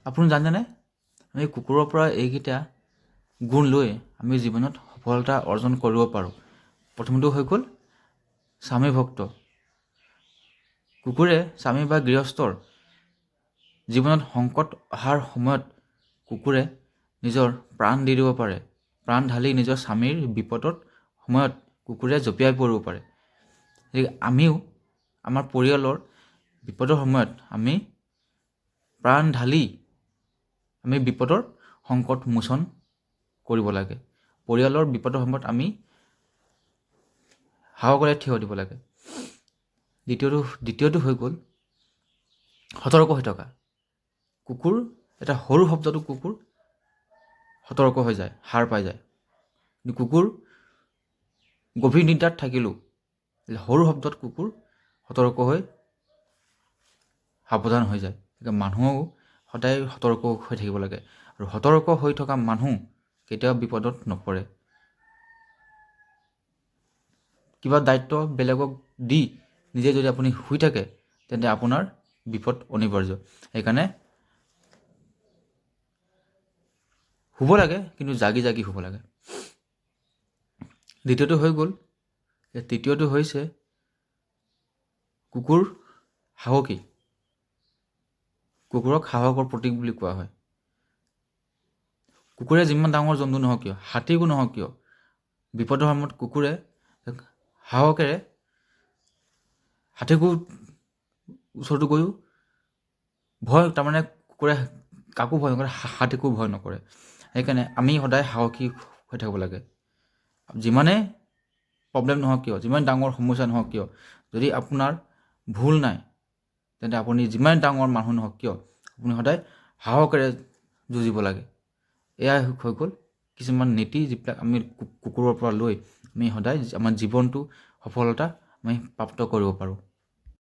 আপুনি জানেনে আমি কুকুৰৰ পৰা এইকেইটা গুণ লৈ আমি জীৱনত সফলতা অৰ্জন কৰিব পাৰোঁ। প্ৰথমটো হৈ গ'ল স্বামী ভক্ত। কুকুৰে স্বামী বা গৃহস্থৰ জীৱনত সংকট অহাৰ সময়ত কুকুৰে নিজৰ প্ৰাণ দি দিব পাৰে। প্ৰাণ ঢালি নিজৰ স্বামীৰ বিপদৰ সময়ত কুকুৰে জঁপিয়াই পৰিব পাৰে। আমিও আমাৰ পৰিয়ালৰ বিপদৰ সময়ত আমি প্ৰাণ ঢালি আমি বিপদৰ সংকট মোচন কৰিব লাগে। পৰিয়ালৰ বিপদৰ সময়ত আমি সাহসেৰে থিয় দিব লাগে। দ্বিতীয়টো হৈ গ'ল সতৰ্ক হৈ থকা। কুকুৰ এটা সৰু শব্দটো কুকুৰ সতৰ্ক হৈ যায়, সাৰ পাই যায়। কিন্তু কুকুৰ গভীৰ নিদ্ৰাত থাকিলেও সৰু শব্দত কুকুৰ সতৰ্ক হৈ সাৱধান হৈ যায়। মানুহও সদায় সতৰ্ক হৈ থাকিব লাগে আৰু সতৰ্ক হৈ থকা মানুহ কেতিয়াও বিপদত নপৰে। কিবা দায়িত্ব বেলেগক দি নিজে যদি আপুনি শুই থাকে তেন্তে আপোনাৰ বিপদ অনিবাৰ্য। সেইকাৰণে শুব লাগে, কিন্তু জাগি জাগি শুব লাগে। দ্বিতীয়টো হৈ গ'ল। তৃতীয়টো হৈছে কুকুৰ সাহসী। কুকুৰক সাহসৰ প্ৰতীক বুলি কোৱা হয়। কুকুৰে যিমান ডাঙৰ জন্তু নহওক কিয়, হাতীকো নহওক কিয়, বিপদৰ সময়ত কুকুৰে সাহসেৰে হাতীকো ওচৰতো গৈও তাৰমানে কুকুৰে কাকো ভয় নকৰে, হাতীকো ভয় নকৰে। সেইকাৰণে আমি সদায় সাহসী হৈ থাকিব লাগে। যিমানে প্ৰব্লেম নহওক কিয়, যিমান ডাঙৰ সমস্যা নহওক কিয়, যদি আপোনাৰ ভুল নাই তেন্তে আপুনি যিমান ডাঙৰ মানুহ নহওক কিয় আপুনি সদায় সাহসেৰে যুঁজিব লাগে। এয়াই হৈ গ'ল কিছুমান নীতি, যিবিলাক আমি কুকুৰৰ পৰা লৈ আমি সদায় আমাৰ জীৱনটো সফলতা আমি প্ৰাপ্ত কৰিব পাৰোঁ।